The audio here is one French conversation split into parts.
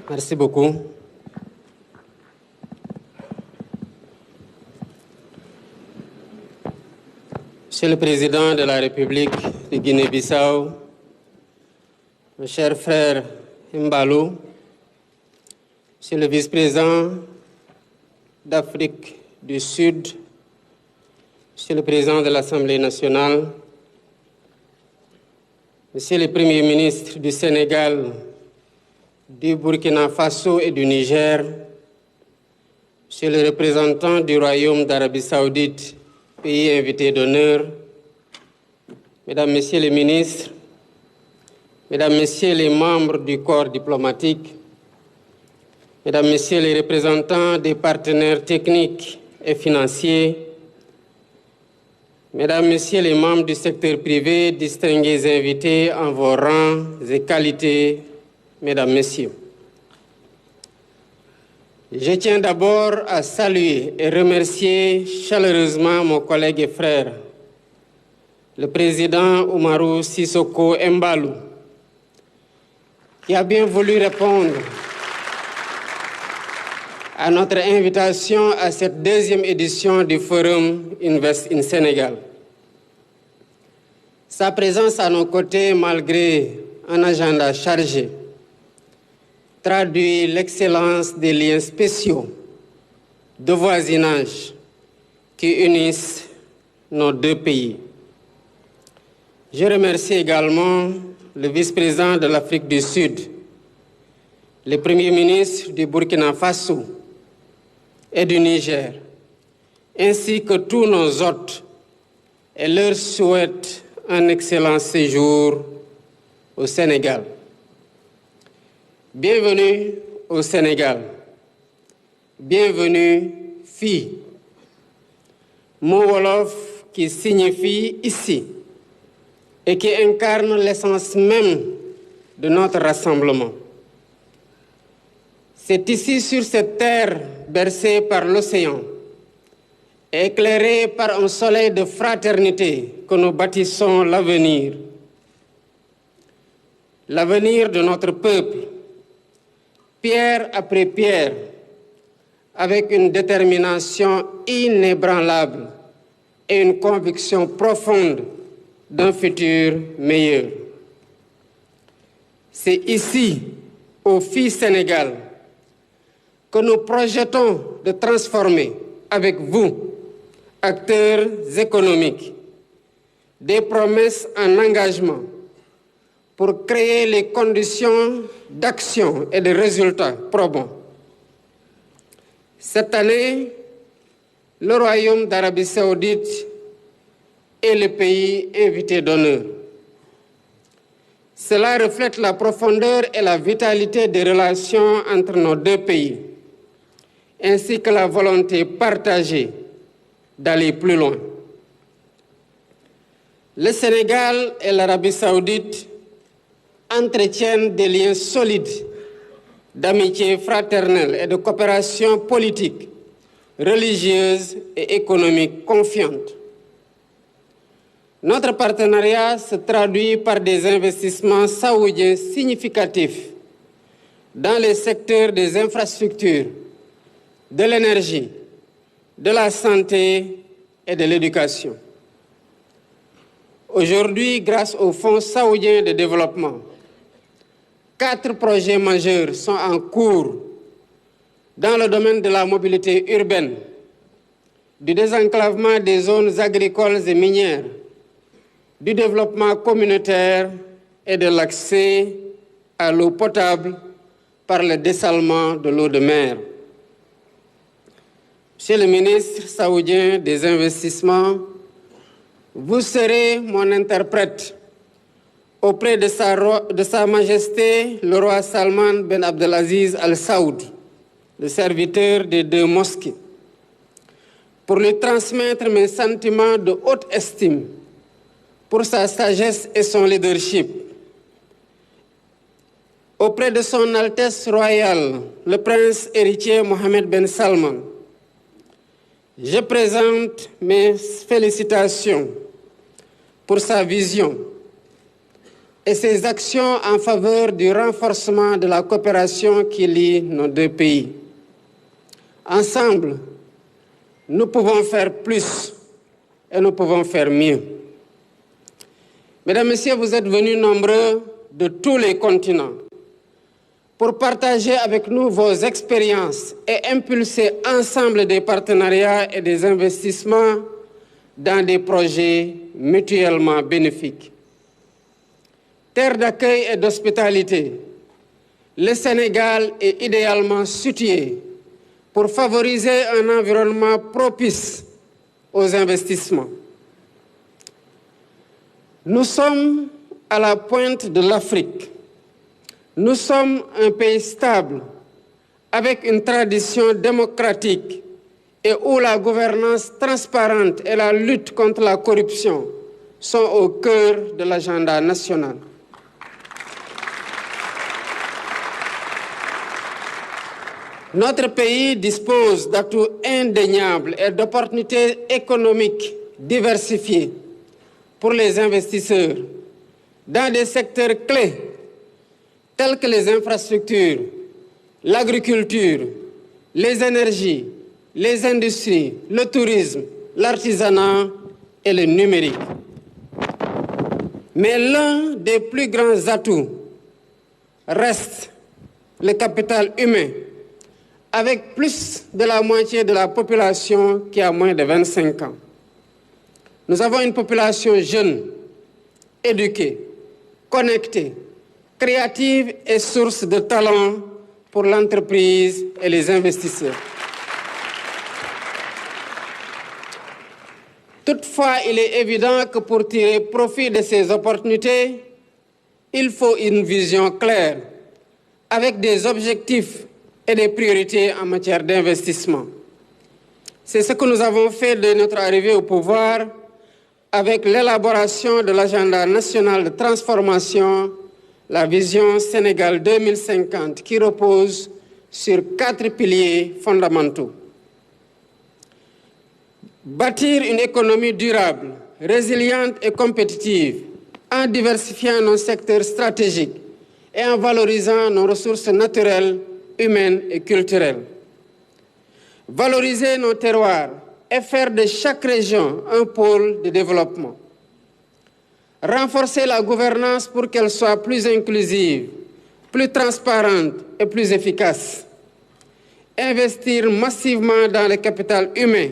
Merci beaucoup. Monsieur le Président de la République de Guinée-Bissau, mon cher frère Mbalou, Monsieur le Vice-président d'Afrique du Sud, Monsieur le Président de l'Assemblée nationale, Monsieur le Premier ministre du Sénégal, du Burkina Faso et du Niger, Monsieur le représentant du Royaume d'Arabie Saoudite, pays invité d'honneur, Mesdames, Messieurs les ministres, Mesdames, Messieurs les membres du corps diplomatique, Mesdames, Messieurs les représentants des partenaires techniques et financiers, Mesdames, Messieurs les membres du secteur privé, distingués invités en vos rangs et qualités, Mesdames, Messieurs. Je tiens d'abord à saluer et remercier chaleureusement mon collègue et frère, le président Oumarou Sissoko Embalou, qui a bien voulu répondre à notre invitation à cette deuxième édition du Forum Invest in Sénégal. Sa présence à nos côtés, malgré un agenda chargé, traduit l'excellence des liens spéciaux de voisinage qui unissent nos deux pays. Je remercie également le vice-président de l'Afrique du Sud, le premier ministre du Burkina Faso et du Niger, ainsi que tous nos hôtes, et leur souhaite un excellent séjour au Sénégal. Bienvenue au Sénégal. Bienvenue, fille. Mot wolof qui signifie ici et qui incarne l'essence même de notre rassemblement. C'est ici, sur cette terre bercée par l'océan, éclairée par un soleil de fraternité, que nous bâtissons l'avenir. L'avenir de notre peuple, pierre après pierre, avec une détermination inébranlable et une conviction profonde d'un futur meilleur. C'est ici, au FI Sénégal, que nous projetons de transformer avec vous, acteurs économiques, des promesses en engagement pour créer les conditions d'action et de résultats probants. Cette année, le Royaume d'Arabie Saoudite est le pays invité d'honneur. Cela reflète la profondeur et la vitalité des relations entre nos deux pays, ainsi que la volonté partagée d'aller plus loin. Le Sénégal et l'Arabie Saoudite entretiennent des liens solides d'amitié fraternelle et de coopération politique, religieuse et économique confiante. Notre partenariat se traduit par des investissements saoudiens significatifs dans les secteurs des infrastructures, de l'énergie, de la santé et de l'éducation. Aujourd'hui, grâce au Fonds saoudien de développement, 4 projets majeurs sont en cours dans le domaine de la mobilité urbaine, du désenclavement des zones agricoles et minières, du développement communautaire et de l'accès à l'eau potable par le dessalement de l'eau de mer. Monsieur le ministre saoudien des investissements, vous serez mon interprète auprès de Sa Majesté le roi Salman Ben Abdelaziz Al Saoud, le serviteur des 2 mosquées, pour lui transmettre mes sentiments de haute estime pour sa sagesse et son leadership. Auprès de son Altesse royale, le prince héritier Mohammed Ben Salman, je présente mes félicitations pour sa vision, et ses actions en faveur du renforcement de la coopération qui lie nos deux pays. Ensemble, nous pouvons faire plus et nous pouvons faire mieux. Mesdames, Messieurs, vous êtes venus nombreux de tous les continents pour partager avec nous vos expériences et impulser ensemble des partenariats et des investissements dans des projets mutuellement bénéfiques. Terre d'accueil et d'hospitalité, le Sénégal est idéalement situé pour favoriser un environnement propice aux investissements. Nous sommes à la pointe de l'Afrique. Nous sommes un pays stable, avec une tradition démocratique et où la gouvernance transparente et la lutte contre la corruption sont au cœur de l'agenda national. Notre pays dispose d'atouts indéniables et d'opportunités économiques diversifiées pour les investisseurs dans des secteurs clés tels que les infrastructures, l'agriculture, les énergies, les industries, le tourisme, l'artisanat et le numérique. Mais l'un des plus grands atouts reste le capital humain, avec plus de la moitié de la population qui a moins de 25 ans. Nous avons une population jeune, éduquée, connectée, créative et source de talent pour l'entreprise et les investisseurs. Toutefois, il est évident que pour tirer profit de ces opportunités, il faut une vision claire, avec des objectifs et des priorités en matière d'investissement. C'est ce que nous avons fait de notre arrivée au pouvoir avec l'élaboration de l'agenda national de transformation, la vision Sénégal 2050, qui repose sur 4 piliers fondamentaux. Bâtir une économie durable, résiliente et compétitive, en diversifiant nos secteurs stratégiques et en valorisant nos ressources naturelles, humaines et culturelles. Valoriser nos terroirs et faire de chaque région un pôle de développement. Renforcer la gouvernance pour qu'elle soit plus inclusive, plus transparente et plus efficace. Investir massivement dans le capital humain,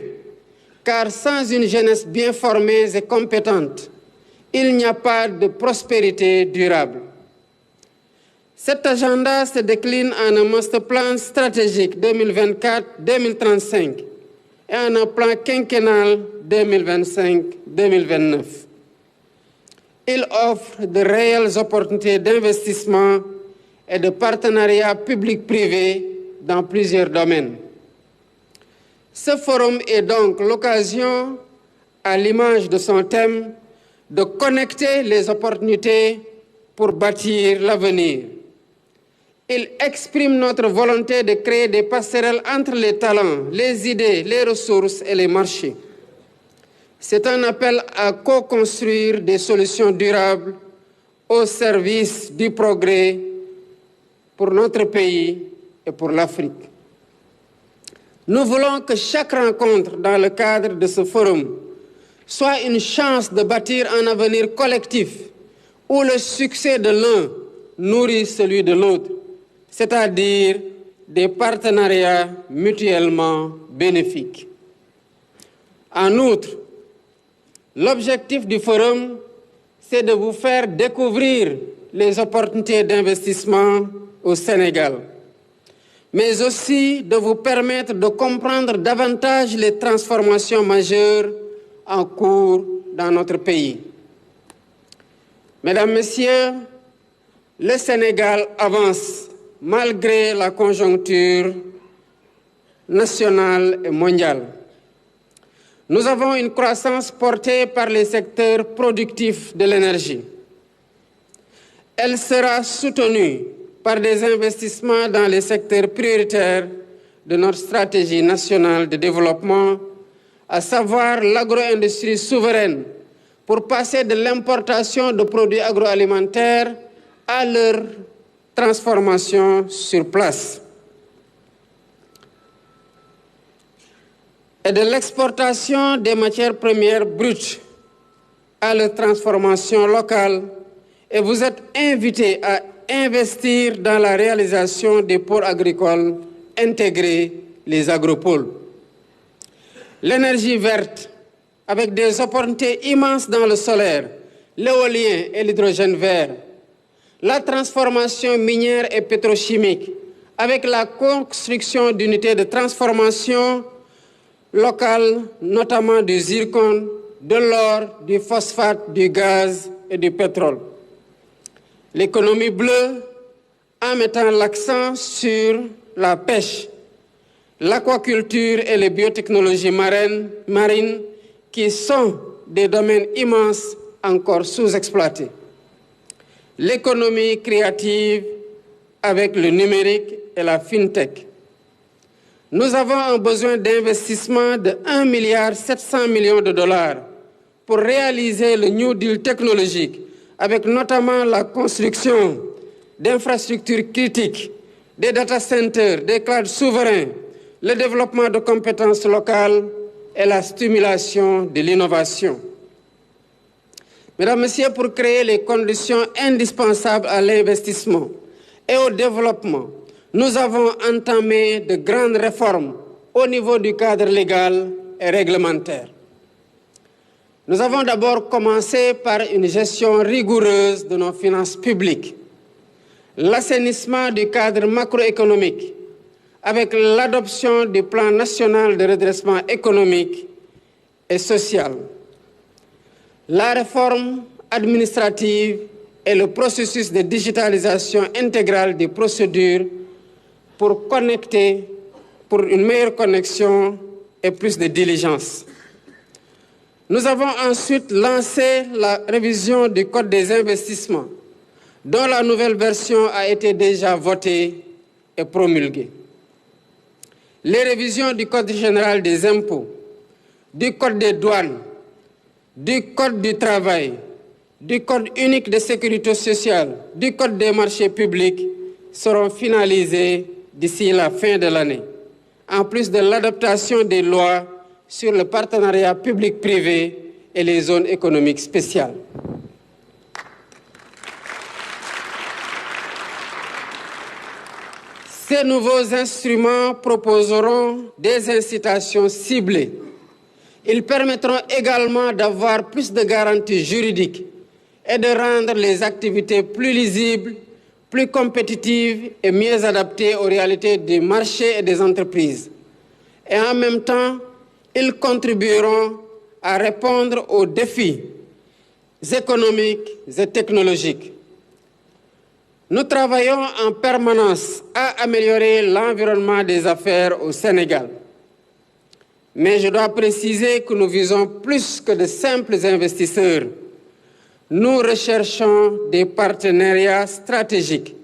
car sans une jeunesse bien formée et compétente, il n'y a pas de prospérité durable. Cet agenda se décline en un master plan stratégique 2024-2035 et en un plan quinquennal 2025-2029. Il offre de réelles opportunités d'investissement et de partenariat public-privé dans plusieurs domaines. Ce forum est donc l'occasion, à l'image de son thème, de connecter les opportunités pour bâtir l'avenir. Il exprime notre volonté de créer des passerelles entre les talents, les idées, les ressources et les marchés. C'est un appel à co-construire des solutions durables au service du progrès pour notre pays et pour l'Afrique. Nous voulons que chaque rencontre dans le cadre de ce forum soit une chance de bâtir un avenir collectif où le succès de l'un nourrit celui de l'autre, c'est-à-dire des partenariats mutuellement bénéfiques. En outre, l'objectif du forum, c'est de vous faire découvrir les opportunités d'investissement au Sénégal, mais aussi de vous permettre de comprendre davantage les transformations majeures en cours dans notre pays. Mesdames, Messieurs, le Sénégal avance malgré la conjoncture nationale et mondiale. Nous avons une croissance portée par les secteurs productifs de l'énergie. Elle sera soutenue par des investissements dans les secteurs prioritaires de notre stratégie nationale de développement, à savoir l'agro-industrie souveraine, pour passer de l'importation de produits agroalimentaires à leur transformation sur place. Et de l'exportation des matières premières brutes à leur transformation locale, et vous êtes invités à investir dans la réalisation des ports agricoles intégrés, les agropoles. L'énergie verte, avec des opportunités immenses dans le solaire, l'éolien et l'hydrogène vert, la transformation minière et pétrochimique, avec la construction d'unités de transformation locales, notamment du zircon, de l'or, du phosphate, du gaz et du pétrole. L'économie bleue, en mettant l'accent sur la pêche, l'aquaculture et les biotechnologies marines qui sont des domaines immenses encore sous-exploités. L'économie créative avec le numérique et la fintech. Nous avons un besoin d'investissement de 1,7 milliard de dollars pour réaliser le New Deal technologique, avec notamment la construction d'infrastructures critiques, des data centers, des clouds souverains, le développement de compétences locales et la stimulation de l'innovation. Mesdames, Messieurs, pour créer les conditions indispensables à l'investissement et au développement, nous avons entamé de grandes réformes au niveau du cadre légal et réglementaire. Nous avons d'abord commencé par une gestion rigoureuse de nos finances publiques, l'assainissement du cadre macroéconomique, avec l'adoption du plan national de redressement économique et social, la réforme administrative et le processus de digitalisation intégrale des procédures pour une meilleure connexion et plus de diligence. Nous avons ensuite lancé la révision du Code des investissements, dont la nouvelle version a été déjà votée et promulguée. Les révisions du Code général des impôts, du Code des douanes, du Code du travail, du Code unique de sécurité sociale, du Code des marchés publics seront finalisées d'ici la fin de l'année, en plus de l'adaptation des lois sur le partenariat public-privé et les zones économiques spéciales. Ces nouveaux instruments proposeront des incitations ciblées. Ils permettront également d'avoir plus de garanties juridiques et de rendre les activités plus lisibles, plus compétitives et mieux adaptées aux réalités du marché et des entreprises. Et en même temps, ils contribueront à répondre aux défis économiques et technologiques. Nous travaillons en permanence à améliorer l'environnement des affaires au Sénégal. Mais je dois préciser que nous visons plus que de simples investisseurs. Nous recherchons des partenariats stratégiques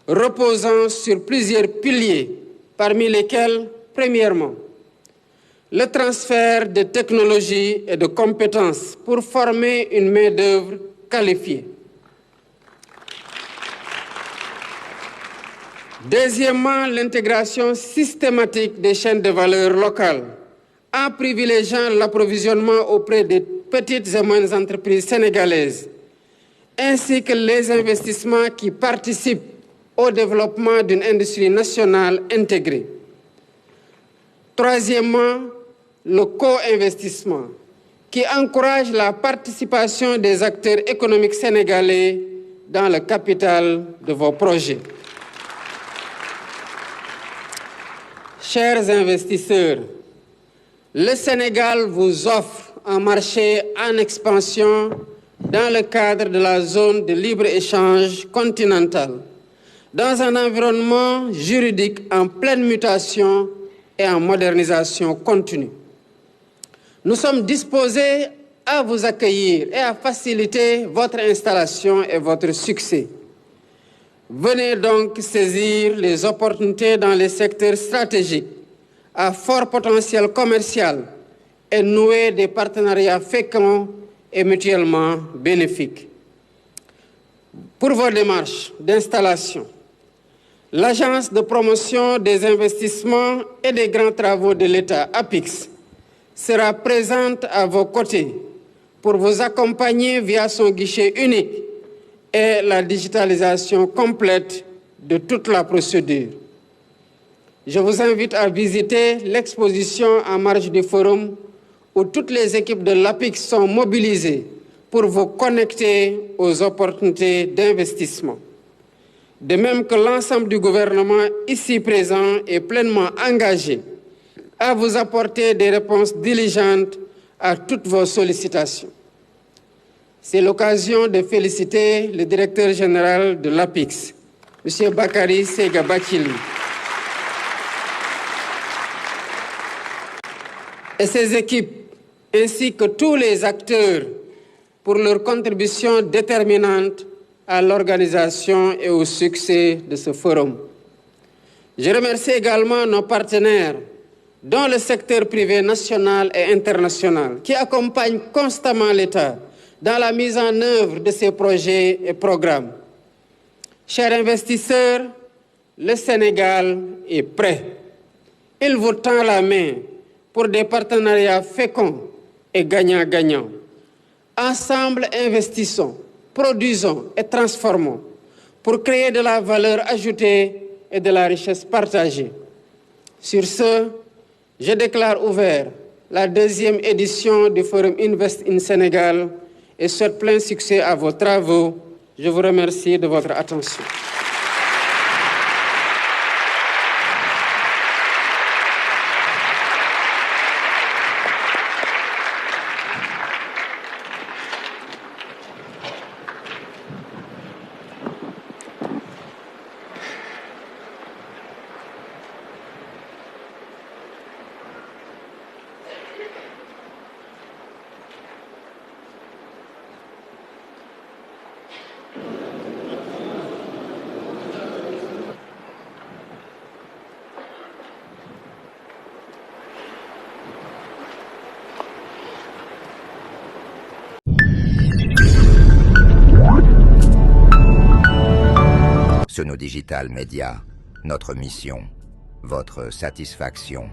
reposant sur plusieurs piliers, parmi lesquels, premièrement, le transfert de technologies et de compétences pour former une main-d'œuvre qualifiée. Deuxièmement, l'intégration systématique des chaînes de valeur locales, en privilégiant l'approvisionnement auprès des petites et moyennes entreprises sénégalaises, ainsi que les investissements qui participent au développement d'une industrie nationale intégrée. Troisièmement, le co-investissement, qui encourage la participation des acteurs économiques sénégalais dans le capital de vos projets. Chers investisseurs, le Sénégal vous offre un marché en expansion dans le cadre de la zone de libre-échange continentale, dans un environnement juridique en pleine mutation et en modernisation continue. Nous sommes disposés à vous accueillir et à faciliter votre installation et votre succès. Venez donc saisir les opportunités dans les secteurs stratégiques à fort potentiel commercial et nouer des partenariats féconds et mutuellement bénéfiques. Pour vos démarches d'installation, l'Agence de promotion des investissements et des grands travaux de l'État, APIX, sera présente à vos côtés pour vous accompagner via son guichet unique et la digitalisation complète de toute la procédure. Je vous invite à visiter l'exposition en marge du forum où toutes les équipes de l'APIX sont mobilisées pour vous connecter aux opportunités d'investissement. De même que l'ensemble du gouvernement ici présent est pleinement engagé à vous apporter des réponses diligentes à toutes vos sollicitations. C'est l'occasion de féliciter le directeur général de l'APIX, M. Bakary Sega Bathily, et ses équipes, ainsi que tous les acteurs pour leur contribution déterminante à l'organisation et au succès de ce forum. Je remercie également nos partenaires dans le secteur privé national et international qui accompagnent constamment l'État dans la mise en œuvre de ces projets et programmes. Chers investisseurs, le Sénégal est prêt. Il vous tend la main pour des partenariats féconds et gagnant-gagnant. Ensemble, investissons, produisons et transformons pour créer de la valeur ajoutée et de la richesse partagée. Sur ce, je déclare ouvert la deuxième édition du Forum Invest in Sénégal et souhaite plein succès à vos travaux. Je vous remercie de votre attention. Sono Digital Média, notre mission, votre satisfaction.